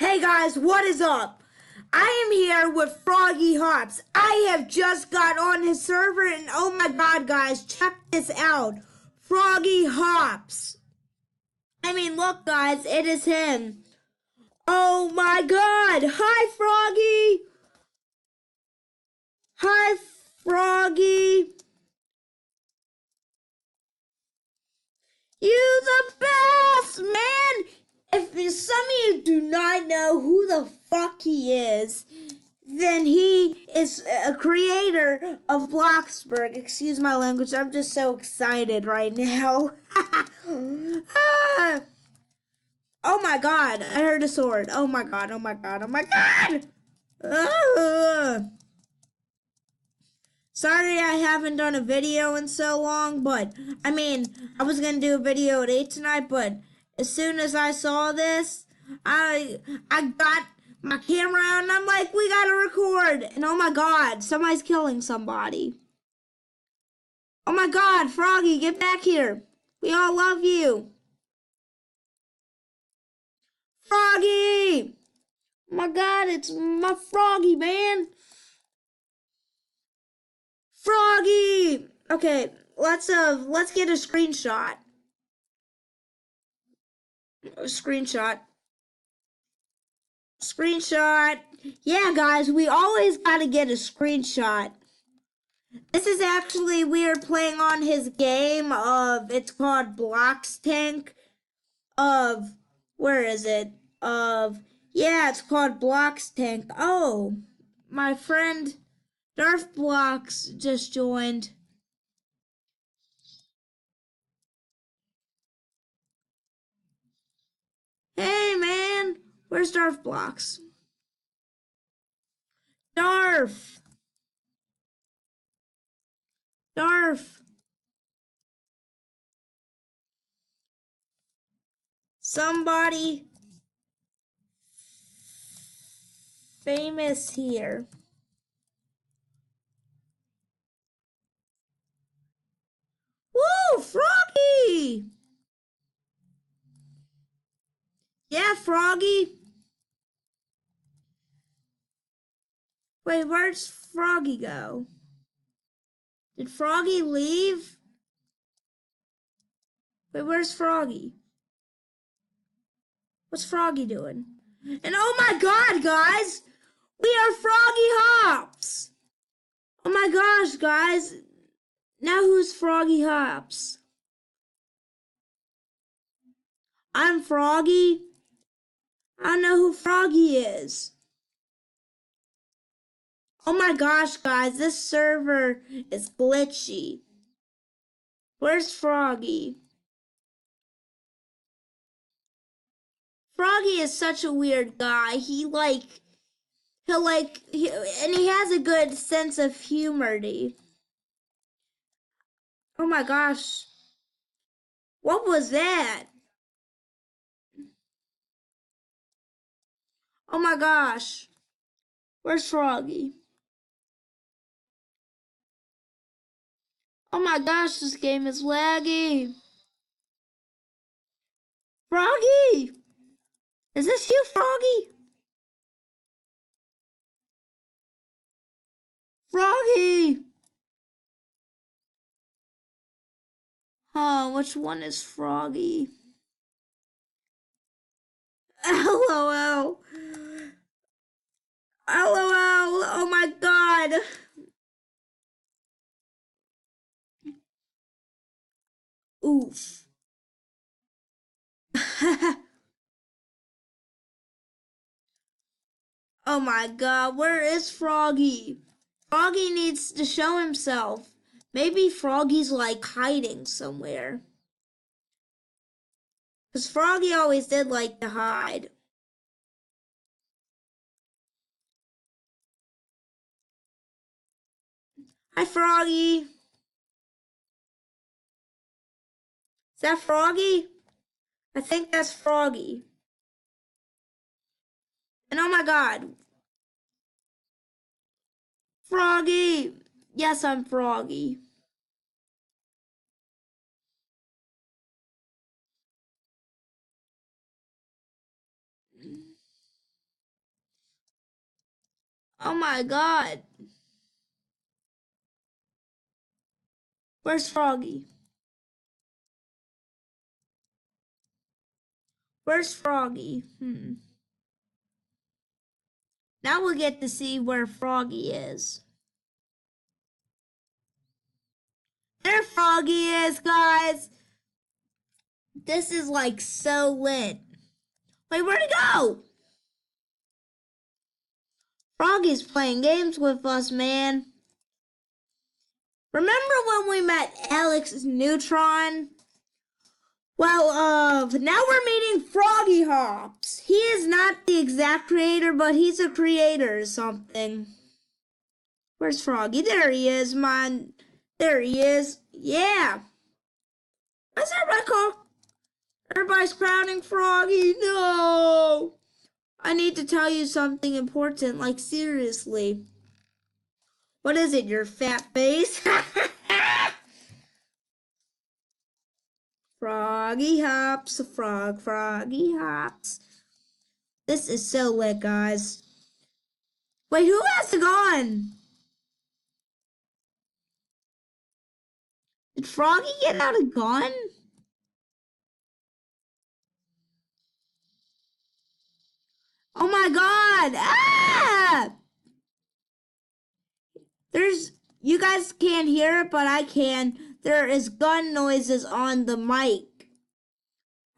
Hey guys, what is up? I am here with Froggyhops. I have just got on his server and oh my god guys, check this out. Froggyhops. Look guys, it is him. Oh my god. Hi Froggy. Hi Froggy. You the best, man. If some of you do not know who the fuck he is, then he is a creator of Bloxburg. Excuse my language, I'm just so excited right now. Ah. Oh my god, I heard a sword. Oh my god, oh my god, oh my god! Sorry I haven't done a video in so long, but I was gonna do a video at 8 tonight, but as soon as I saw this, I got my camera out and I'm like, we gotta record. And oh my god, somebody's killing somebody. Oh my god, Froggy, get back here. We all love you. Froggy! Oh my god, it's my Froggy, man. Froggy! Okay, let's get a screenshot. Screenshot. Yeah, guys, we always gotta get a screenshot. This is actually, we are playing on his game of, it's called Blocks Tank of, where is it? Yeah, it's called Blocks Tank. Oh, my friend Darth Blocks just joined. Hey, man, where's Darth Blocks? Darth! Somebody famous here. Woo, Froggy! Yeah, Froggy. Wait, where's Froggy go? Did Froggy leave? Wait, where's Froggy? What's Froggy doing? And oh my god, guys! We are Froggyhops! Oh my gosh, guys! Now who's Froggyhops? I'm Froggy. I don't know who Froggy is. Oh my gosh, guys, this server is glitchy. Where's Froggy? Froggy is such a weird guy. And he has a good sense of humor. Oh my gosh. What was that? Oh my gosh. Where's Froggy? Oh my gosh, this game is laggy. Froggy! Is this you, Froggy? Froggy! Huh, which one is Froggy? LOL. LOL. Oh my god. Oof. Oh my god, where is Froggy? Froggy needs to show himself. Maybe Froggy's like hiding somewhere. Because Froggy always did like to hide. Hi, Froggy. Is that Froggy? I think that's Froggy. And oh my god. Froggy! Yes, I'm Froggy. Oh my god. Where's Froggy? Where's Froggy? Now we'll get to see where Froggy is. There Froggy is, guys. This is like so lit. Wait, where'd he go? Froggy's playing games with us, man. Remember when we met Alex Neutron? Well, now we're meeting Froggyhops. He is not the exact creator, but he's a creator or something. Where's Froggy? There he is, man. There he is. Yeah. What's everybody call? Everybody's crowding Froggy. No. I need to tell you something important, like seriously. What is it, your fat face? Froggyhops, Froggyhops. This is so lit, guys. Wait, who has a gun? Did Froggy get out a gun? Oh my god! Ah! You guys can't hear it, but I can. There is gun noises on the mic.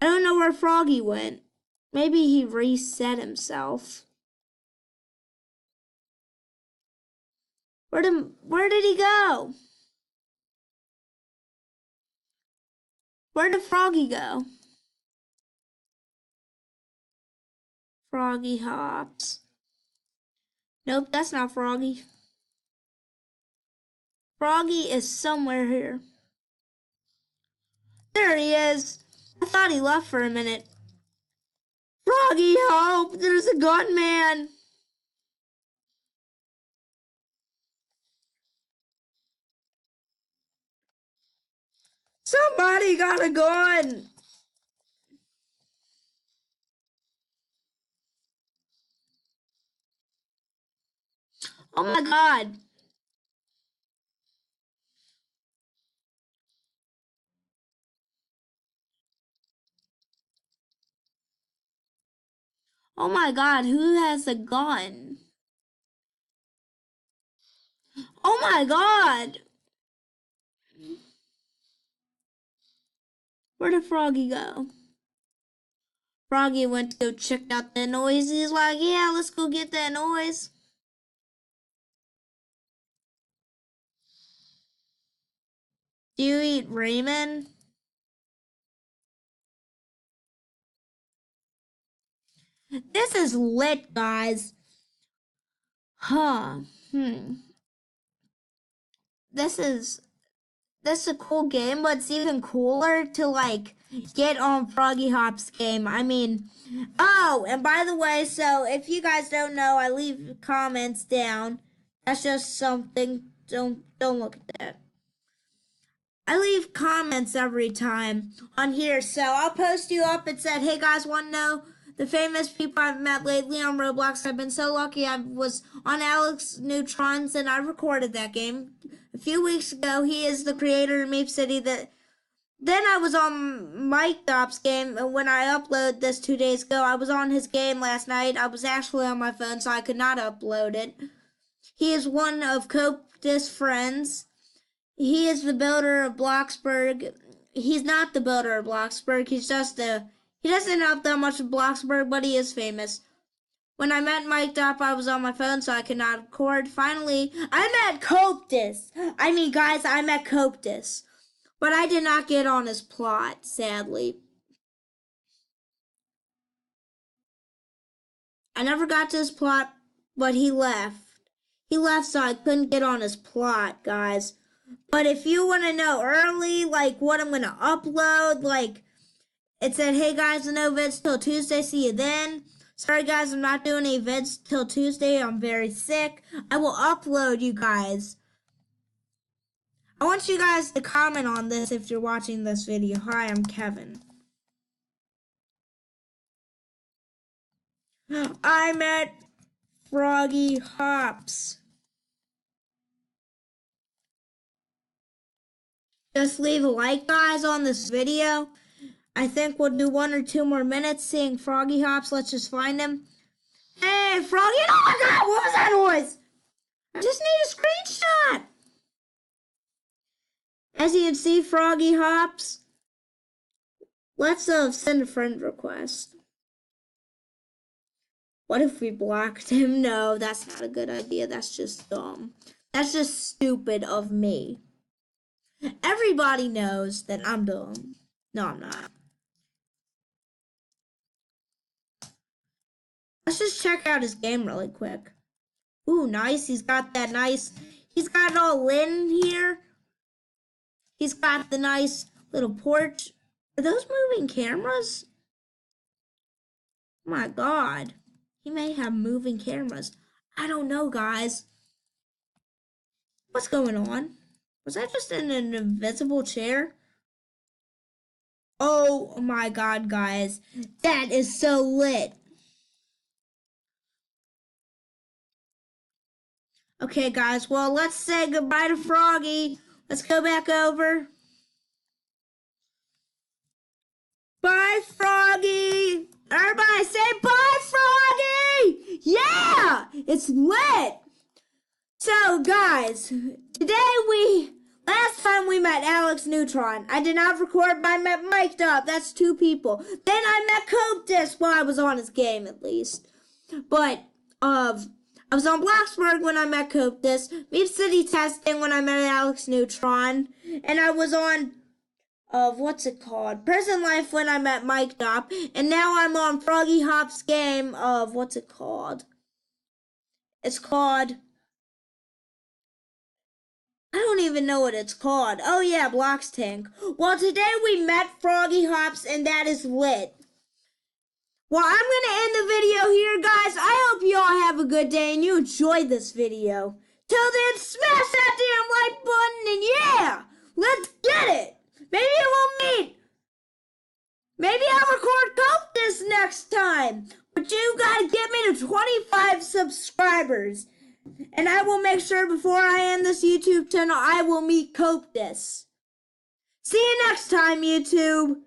I don't know where Froggy went. Maybe he reset himself. Where did he go? Where did Froggy go? Froggyhops. Nope, that's not Froggy. Froggy is somewhere here. There he is. I thought he left for a minute. Froggy, help! There's a gunman! Somebody got a gun! Oh my god! Oh my god, who has a gun? Oh my god! Where did Froggy go? Froggy went to go check out that noise. He's like, yeah, let's go get that noise. Do you eat ramen? This is lit, guys. Huh. This is a cool game, but it's even cooler to like get on Froggyhops game. I mean, oh, and by the way, so if you guys don't know, I leave comments down. That's just something. Don't look at that. I leave comments every time on here, so I'll post you up and said, hey guys, want to know the famous people I've met lately on Roblox? I've been so lucky. I was on Alex Neutrons and I recorded that game a few weeks ago. He is the creator of Meep City. Then I was on Mike Dop's game, and when I uploaded this 2 days ago, I was on his game last night. I was actually on my phone, so I could not upload it. He is one of COEPTUS' friends. He is the builder of Bloxburg. He's not the builder of Bloxburg. He doesn't have that much of Bloxburg, but he is famous. When I met Mike Dop, I was on my phone, so I could not record. Finally, I met COEPTUS. I met COEPTUS. But I did not get on his plot, sadly. I never got to his plot, but he left. He left, so I couldn't get on his plot, guys. But if you want to know early, like, what I'm going to upload, like, it said, hey, guys, no vids till Tuesday. See you then. Sorry, guys, I'm not doing any vids till Tuesday. I'm very sick. I will upload you guys. I want you guys to comment on this if you're watching this video. Hi, I'm Kevin. I met Froggyhops. Just leave a like, guys, on this video. I think we'll do 1 or 2 more minutes seeing Froggyhops. Let's just find him. Hey, Froggy! Oh my God! What was that noise? I just need a screenshot. As you can see, Froggyhops. Let's send a friend request. What if we blocked him? No, that's not a good idea. That's just dumb. That's just stupid of me. Everybody knows that I'm dumb. No, I'm not. Let's just check out his game really quick. Ooh, nice. He's got that nice... He's got it all in here. He's got the nice little porch. Are those moving cameras? Oh my God. He may have moving cameras. I don't know, guys. What's going on? Was that just in an invisible chair? Oh my God, guys. That is so lit. Okay, guys. Well, let's say goodbye to Froggy. Let's go back over. Bye, Froggy. Everybody say bye, Froggy. Yeah, it's lit. So, guys, last time we met Alex Neutron. I did not record, but I met Mic'd Up. That's 2 people. Then I met COEPTUS. Well, I was on his game, at least. But, I was on Blacksburg when I met COEPTUS. Meep City Testing when I met Alex Neutron. And I was on, Prison Life when I met Mic'd Up. And now I'm on Froggyhops game of, It's called... I don't even know what it's called. Oh yeah, Blocks Tank. Well, today we met Froggyhops and that is lit. Well, I'm going to end the video here, guys. I hope you all have a good day and you enjoyed this video. Till then, smash that damn like button and yeah, let's get it. Maybe we'll meet. Maybe I'll record COEPTUS next time. But you got to get me to 25 subscribers. And I will make sure before I end this YouTube channel, I will meet COEPTUS. See you next time, YouTube.